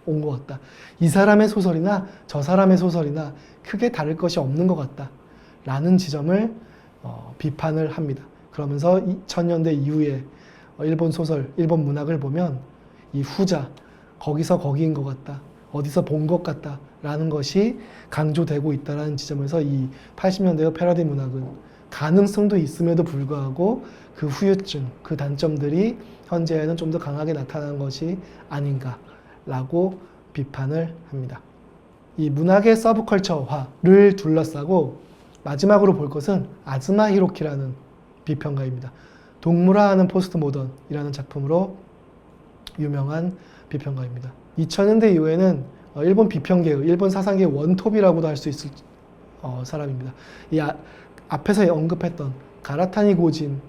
A: 온 것 같다, 이 사람의 소설이나 저 사람의 소설이나 크게 다를 것이 없는 것 같다 라는 지점을 비판을 합니다. 그러면서 2000년대 이후에 일본 소설, 일본 문학을 보면 이 후자, 거기서 거기인 것 같다, 어디서 본 것 같다 라는 것이 강조되고 있다는 지점에서 이 80년대의 패러디 문학은 가능성도 있음에도 불구하고 그 후유증, 그 단점들이 현재에는 좀 더 강하게 나타나는 것이 아닌가라고 비판을 합니다. 이 문학의 서브컬처화를 둘러싸고 마지막으로 볼 것은 아즈마 히로키라는 비평가입니다. 동물화하는 포스트 모던이라는 작품으로 유명한 비평가입니다. 2000년대 이후에는 일본 비평계의, 일본 사상계의 원톱이라고도 할 수 있을 사람입니다. 이 앞에서 언급했던 가라타니 고진이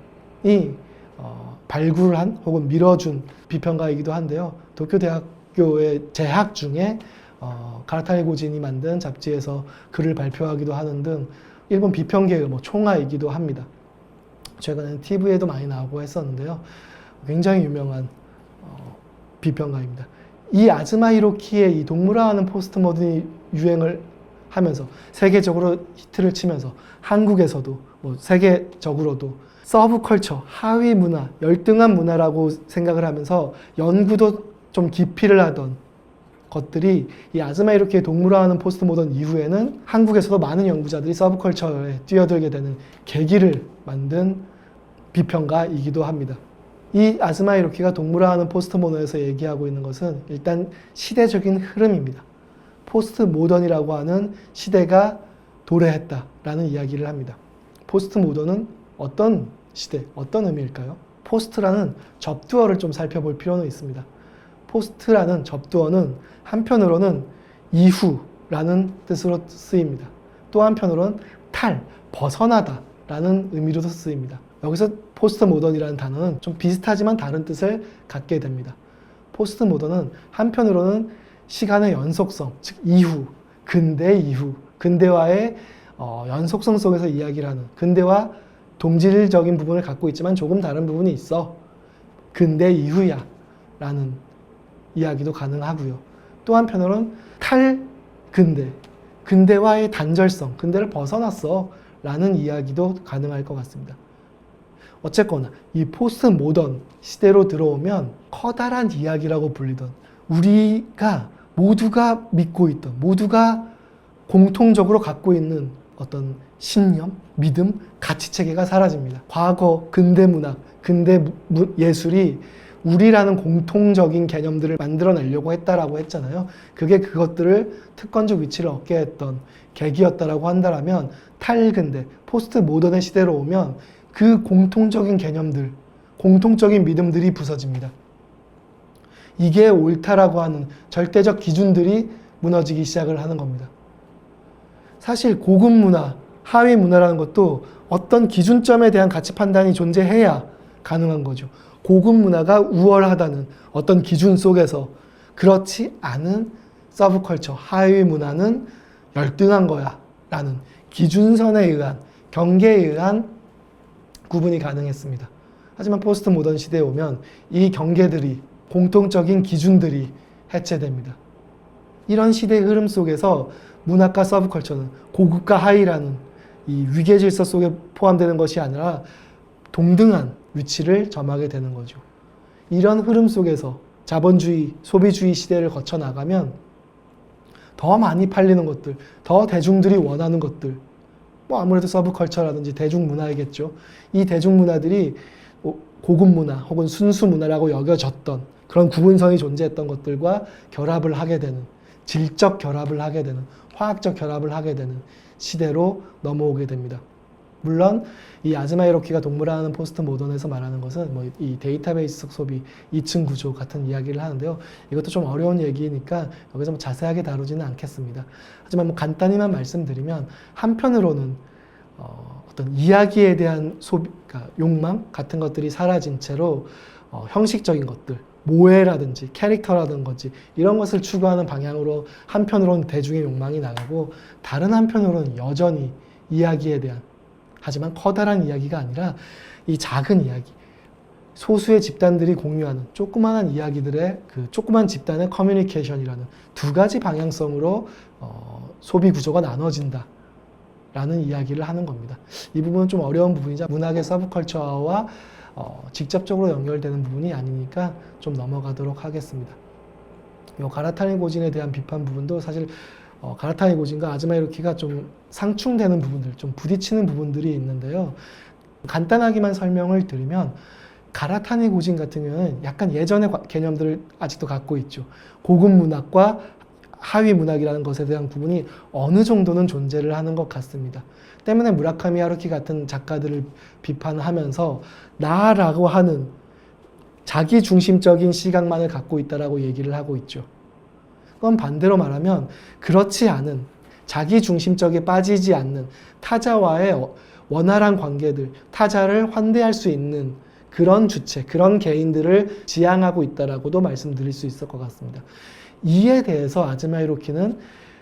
A: 발굴을 한 혹은 밀어준 비평가이기도 한데요. 도쿄대학교의 재학 중에 가라타니 고진이 만든 잡지에서 글을 발표하기도 하는 등 일본 비평계의 총아이기도 합니다. 최근에는 TV에도 많이 나오고 했었는데요. 굉장히 유명한 비평가입니다. 이 아즈마 히로키의 이 동물화하는 포스트 모던이 유행을 하면서 세계적으로 히트를 치면서 한국에서도 세계적으로도 서브컬처, 하위 문화, 열등한 문화라고 생각을 하면서 연구도 좀 기피를 하던 것들이 이 아즈마 히로키의 동물화하는 포스트 모던 이후에는 한국에서도 많은 연구자들이 서브컬처에 뛰어들게 되는 계기를 만든 비평가이기도 합니다. 이 아즈마 히로키가 동물화하는 포스트 모던에서 얘기하고 있는 것은 일단 시대적인 흐름입니다. 포스트 모던이라고 하는 시대가 도래했다라는 이야기를 합니다. 포스트 모던은 어떤 시대, 어떤 의미일까요? 포스트라는 접두어를 좀 살펴볼 필요는 있습니다. 포스트라는 접두어는 한편으로는 이후라는 뜻으로 쓰입니다. 또 한편으로는 벗어나다 라는 의미로도 쓰입니다. 여기서 포스트 모던이라는 단어는 좀 비슷하지만 다른 뜻을 갖게 됩니다. 포스트 모던은 한편으로는 시간의 연속성, 즉 이후, 근대 이후, 근대와의 연속성 속에서 이야기를 하는, 근대와 동질적인 부분을 갖고 있지만 조금 다른 부분이 있어, 근대 이후야 라는 이야기도 가능하고요. 또 한편으로는 탈근대, 근대와의 단절성, 근대를 벗어났어 라는 이야기도 가능할 것 같습니다. 어쨌거나 이 포스트 모던 시대로 들어오면 커다란 이야기라고 불리던, 우리가 모두가 믿고 있던, 모두가 공통적으로 갖고 있는 어떤 신념, 믿음, 가치체계가 사라집니다. 과거 근대 문학, 근대 예술이 우리라는 공통적인 개념들을 만들어내려고 했다라고 했잖아요. 그게 그것들을 특권적 위치를 얻게 했던 계기였다라고 한다면, 탈근대, 포스트 모던의 시대로 오면 그 공통적인 개념들, 공통적인 믿음들이 부서집니다. 이게 옳다라고 하는 절대적 기준들이 무너지기 시작을 하는 겁니다. 사실 고급 문화, 하위 문화라는 것도 어떤 기준점에 대한 가치 판단이 존재해야 가능한 거죠. 고급 문화가 우월하다는 어떤 기준 속에서 그렇지 않은 서브컬처, 하위 문화는 열등한 거야 라는 기준선에 의한, 경계에 의한 구분이 가능했습니다. 하지만 포스트 모던 시대에 오면 이 경계들이, 공통적인 기준들이 해체됩니다. 이런 시대의 흐름 속에서 문학과 서브컬처는 고급과 하위라는 이 위계질서 속에 포함되는 것이 아니라 동등한 위치를 점하게 되는 거죠. 이런 흐름 속에서 자본주의, 소비주의 시대를 거쳐 나가면 더 많이 팔리는 것들, 더 대중들이 원하는 것들, 뭐 아무래도 서브컬처라든지 대중문화이겠죠. 이 대중문화들이 고급 문화 혹은 순수 문화라고 여겨졌던 그런 구분선이 존재했던 것들과 결합을 하게 되는, 질적 결합을 하게 되는, 화학적 결합을 하게 되는 시대로 넘어오게 됩니다. 물론 이 아즈마 히로키가 동물화하는 포스트 모던에서 말하는 것은 뭐 이 데이터베이스 소비 2층 구조 같은 이야기를 하는데요. 이것도 좀 어려운 얘기니까 여기서 뭐 자세하게 다루지는 않겠습니다. 하지만 뭐 간단히만 말씀드리면 한편으로는 어떤 이야기에 대한 소비, 그러니까 욕망 같은 것들이 사라진 채로 형식적인 것들, 모해라든지 캐릭터라든지 이런 것을 추구하는 방향으로 한편으로는 대중의 욕망이 나가고 다른 한편으로는 여전히 이야기에 대한, 하지만 커다란 이야기가 아니라 이 작은 이야기, 소수의 집단들이 공유하는 조그마한 이야기들의 그 조그만 집단의 커뮤니케이션이라는 두 가지 방향성으로 소비 구조가 나눠진다 라는 이야기를 하는 겁니다. 이 부분은 좀 어려운 부분이자 문학의 서브컬처와 직접적으로 연결되는 부분이 아니니까 좀 넘어가도록 하겠습니다. 이 가라타니 고진에 대한 비판 부분도 사실 가라타니 고진과 아즈마 히로키가 좀 상충되는 부분들, 좀 부딪히는 부분들이 있는데요. 간단하게만 설명을 드리면 가라타니 고진 같은 경우는 약간 예전의 개념들을 아직도 갖고 있죠. 고급 문학과 하위 문학이라는 것에 대한 구분이 어느 정도는 존재를 하는 것 같습니다. 때문에 무라카미 하루키 같은 작가들을 비판하면서 나라고 하는 자기 중심적인 시각만을 갖고 있다라고 얘기를 하고 있죠. 그건 반대로 말하면 그렇지 않은, 자기 중심적에 빠지지 않는 타자와의 원활한 관계들, 타자를 환대할 수 있는 그런 주체, 그런 개인들을 지향하고 있다라고도 말씀드릴 수 있을 것 같습니다. 이에 대해서 아즈마 히로키는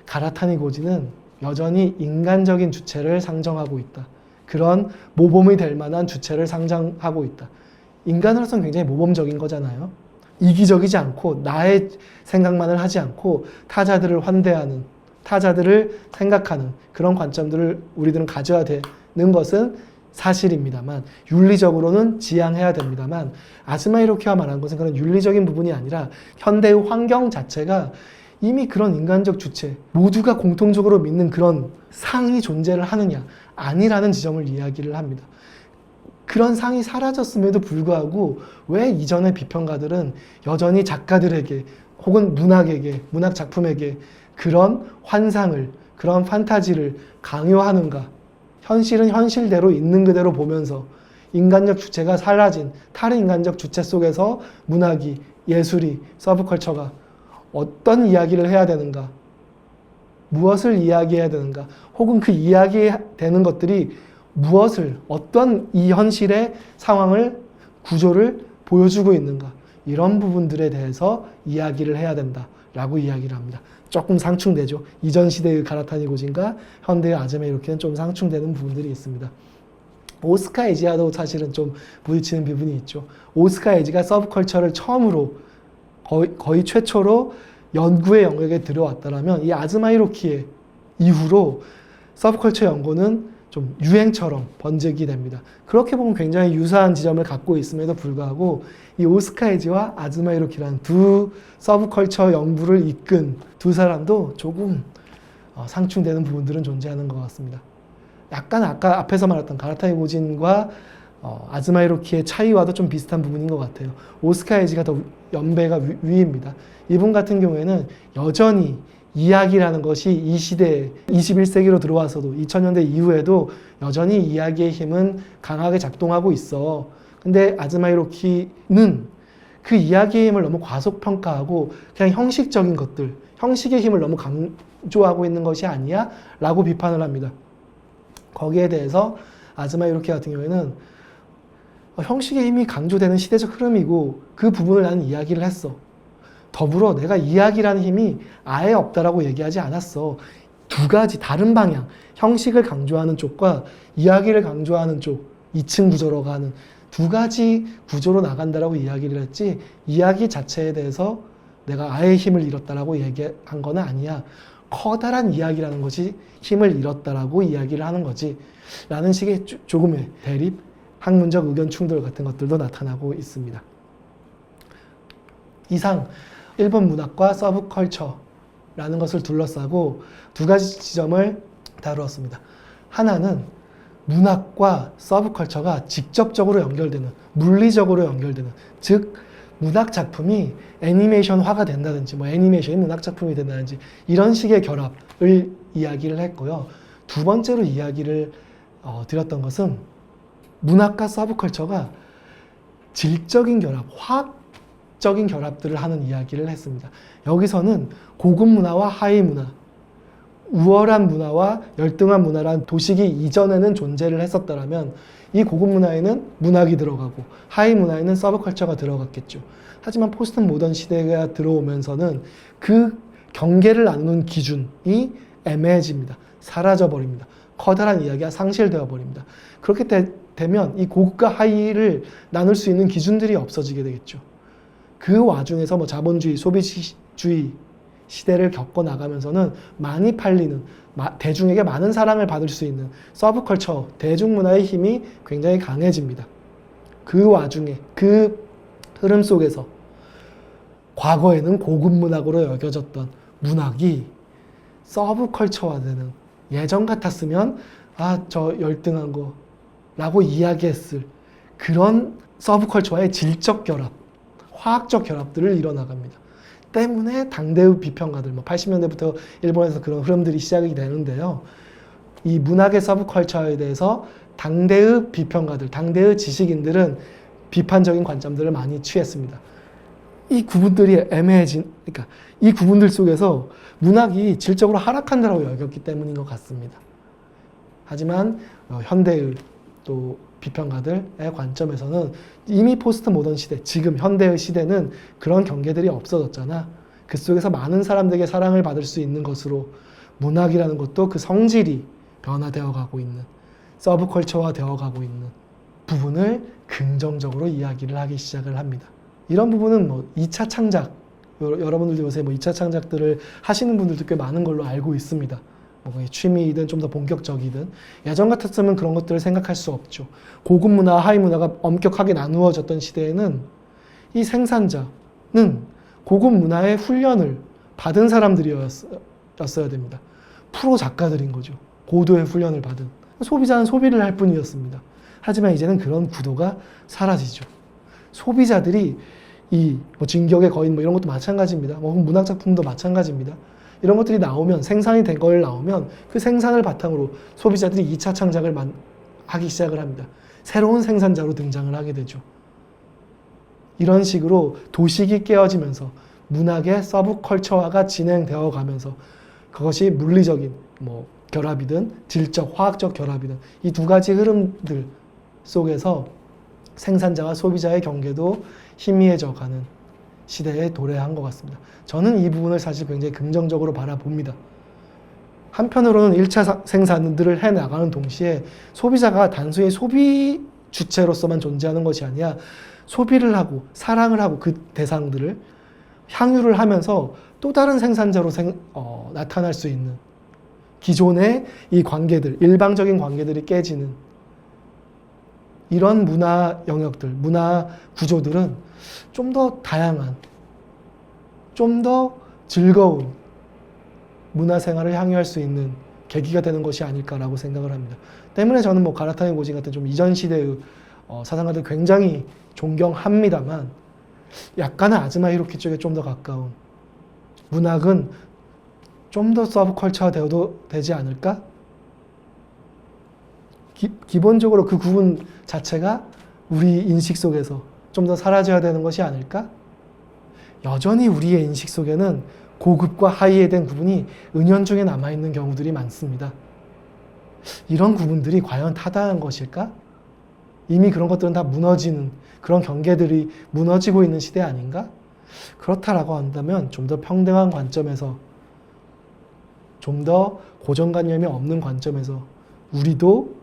A: 가라타니 고지는 여전히 인간적인 주체를 상정하고 있다. 그런 모범이 될 만한 주체를 상정하고 있다. 인간으로서는 굉장히 모범적인 거잖아요. 이기적이지 않고 나의 생각만을 하지 않고 타자들을 환대하는, 타자들을 생각하는 그런 관점들을 우리들은 가져야 되는 것은 사실입니다만, 윤리적으로는 지향해야 됩니다만, 아즈마 히로키가 말한 것은 그런 윤리적인 부분이 아니라 현대의 환경 자체가 이미 그런 인간적 주체, 모두가 공통적으로 믿는 그런 상이 존재를 하느냐, 아니라는 지점을 이야기를 합니다. 그런 상이 사라졌음에도 불구하고 왜 이전의 비평가들은 여전히 작가들에게 혹은 문학에게, 문학 작품에게 그런 환상을, 그런 판타지를 강요하는가? 현실은 현실대로 있는 그대로 보면서 인간적 주체가 사라진 다른 인간적 주체 속에서 문학이, 예술이, 서브컬처가 어떤 이야기를 해야 되는가? 무엇을 이야기해야 되는가? 혹은 그 이야기되는 것들이 무엇을, 어떤 이 현실의 상황을, 구조를 보여주고 있는가? 이런 부분들에 대해서 이야기를 해야 된다라고 이야기를 합니다. 조금 상충되죠. 이전 시대의 가라타니 고진과 현대의 아즈마 히로키는 좀 상충되는 부분들이 있습니다. 오스카 에지아도 사실은 좀 부딪히는 부분이 있죠. 오스카 에지가 서브컬처를 처음으로 거의 최초로 연구의 영역에 들어왔다라면 이 아즈마 히로키의 이후로 서브컬처 연구는 좀 유행처럼 번지게 됩니다. 그렇게 보면 굉장히 유사한 지점을 갖고 있음에도 불구하고 이 오스카 에지와 아즈마 히로키라는 두 서브컬처 연구를 이끈 두 사람도 조금 상충되는 부분들은 존재하는 것 같습니다. 약간 아까 앞에서 말했던 가라타니 고진과 아즈마 히로키의 차이와도 좀 비슷한 부분인 것 같아요. 오스카 에지가 더 연배가 위입니다. 이분 같은 경우에는 여전히 이야기라는 것이 이 시대에 21세기로 들어와서도 2000년대 이후에도 여전히 이야기의 힘은 강하게 작동하고 있어. 근데 아즈마 히로키는 그 이야기의 힘을 너무 과소평가하고 그냥 형식적인 것들, 형식의 힘을 너무 강조하고 있는 것이 아니야? 라고 비판을 합니다. 거기에 대해서 아즈마 히로키 같은 경우에는 형식의 힘이 강조되는 시대적 흐름이고 그 부분을 나는 이야기를 했어. 더불어 내가 이야기라는 힘이 아예 없다라고 얘기하지 않았어. 두 가지 다른 방향, 형식을 강조하는 쪽과 이야기를 강조하는 쪽, 2층 구조로 가는 두 가지 구조로 나간다라고 이야기를 했지, 이야기 자체에 대해서 내가 아예 힘을 잃었다라고 얘기한 건 아니야. 커다란 이야기라는 것이 힘을 잃었다라고 이야기를 하는 거지. 라는 식의 조금의 대립, 학문적 의견 충돌 같은 것들도 나타나고 있습니다. 이상 일본 문학과 서브컬처라는 것을 둘러싸고 두 가지 지점을 다루었습니다. 하나는 문학과 서브컬처가 직접적으로 연결되는, 물리적으로 연결되는, 즉 문학 작품이 애니메이션화가 된다든지 애니메이션이 문학 작품이 된다든지 이런 식의 결합을 이야기를 했고요. 두 번째로 이야기를 드렸던 것은 문학과 서브컬처가 질적인 결합, 화학적인 결합들을 하는 이야기를 했습니다. 여기서는 고급 문화와 하위 문화, 우월한 문화와 열등한 문화란 도식이 이전에는 존재를 했었다면 이 고급 문화에는 문학이 들어가고 하위 문화에는 서브컬처가 들어갔겠죠. 하지만 포스트 모던 시대가 들어오면서는 그 경계를 나누는 기준이 애매해집니다. 사라져버립니다. 커다란 이야기가 상실되어 버립니다. 그렇게 되면 이 고급과 하위를 나눌 수 있는 기준들이 없어지게 되겠죠. 그 와중에서 자본주의, 소비주의 시대를 겪어 나가면서는 많이 팔리는, 대중에게 많은 사랑을 받을 수 있는 서브컬처, 대중문화의 힘이 굉장히 강해집니다. 그 와중에, 그 흐름 속에서 과거에는 고급 문학으로 여겨졌던 문학이 서브컬처화되는, 예전 같았으면 저 열등한 거 라고 이야기했을 그런 서브컬처와의 질적 결합, 화학적 결합들을 이뤄나갑니다. 때문에 당대의 비평가들, 80년대부터 일본에서 그런 흐름들이 시작이 되는데요. 이 문학의 서브컬처에 대해서 당대의 비평가들, 당대의 지식인들은 비판적인 관점들을 많이 취했습니다. 이 구분들이 그러니까 이 구분들 속에서 문학이 질적으로 하락한다고 여겼기 때문인 것 같습니다. 하지만 현대의 또 비평가들의 관점에서는 이미 포스트 모던 시대, 지금 현대의 시대는 그런 경계들이 없어졌잖아. 그 속에서 많은 사람들에게 사랑을 받을 수 있는 것으로 문학이라는 것도 그 성질이 변화되어 가고 있는, 서브컬처화 되어 가고 있는 부분을 긍정적으로 이야기를 하기 시작을 합니다. 이런 부분은 2차 창작, 여러분들도 요새 2차 창작들을 하시는 분들도 꽤 많은 걸로 알고 있습니다. 취미이든 좀 더 본격적이든 예전 같았으면 그런 것들을 생각할 수 없죠. 고급 문화, 하위 문화가 엄격하게 나누어졌던 시대에는 이 생산자는 고급 문화의 훈련을 받은 사람들이었어야 됩니다. 프로 작가들인 거죠. 고도의 훈련을 받은. 소비자는 소비를 할 뿐이었습니다. 하지만 이제는 그런 구도가 사라지죠. 소비자들이 진격의 거인 이런 것도 마찬가지입니다. 문학 작품도 마찬가지입니다. 이런 것들이 나오면, 생산이 된 걸 나오면 그 생산을 바탕으로 소비자들이 2차 창작을 하기 시작을 합니다. 새로운 생산자로 등장을 하게 되죠. 이런 식으로 도식이 깨어지면서 문학의 서브컬처화가 진행되어 가면서 그것이 물리적인 결합이든 질적, 화학적 결합이든 이 두 가지 흐름들 속에서 생산자와 소비자의 경계도 희미해져 가는 시대에 도래한 것 같습니다. 저는 이 부분을 사실 굉장히 긍정적으로 바라봅니다. 한편으로는 1차 생산들을 해나가는 동시에 소비자가 단순히 소비 주체로서만 존재하는 것이 아니라 소비를 하고 사랑을 하고 그 대상들을 향유를 하면서 또 다른 생산자로 나타날 수 있는 기존의 이 관계들, 일방적인 관계들이 깨지는 이런 문화 영역들, 문화 구조들은 좀 더 다양한, 좀 더 즐거운 문화생활을 향유할 수 있는 계기가 되는 것이 아닐까라고 생각을 합니다. 때문에 저는 가라타니 고진 같은 좀 이전 시대의 사상가들 굉장히 존경합니다만 약간은 아즈마 히로키 쪽에 좀 더 가까운 문학은 좀 더 서브컬처화 되어도 되지 않을까? 기본적으로 그 구분 자체가 우리 인식 속에서 좀 더 사라져야 되는 것이 아닐까? 여전히 우리의 인식 속에는 고급과 하위에 대한 구분이 은연중에 남아있는 경우들이 많습니다. 이런 구분들이 과연 타당한 것일까? 이미 그런 것들은 다 무너지는, 그런 경계들이 무너지고 있는 시대 아닌가? 그렇다라고 한다면 좀 더 평등한 관점에서, 좀 더 고정관념이 없는 관점에서 우리도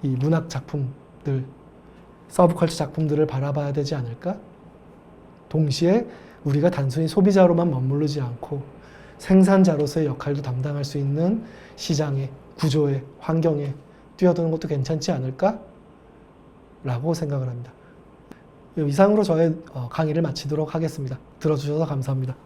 A: 이 문학 작품들, 서브컬처 작품들을 바라봐야 되지 않을까? 동시에 우리가 단순히 소비자로만 머무르지 않고 생산자로서의 역할도 담당할 수 있는 시장의 구조에, 환경에 뛰어드는 것도 괜찮지 않을까? 라고 생각을 합니다. 이상으로 저의 강의를 마치도록 하겠습니다. 들어주셔서 감사합니다.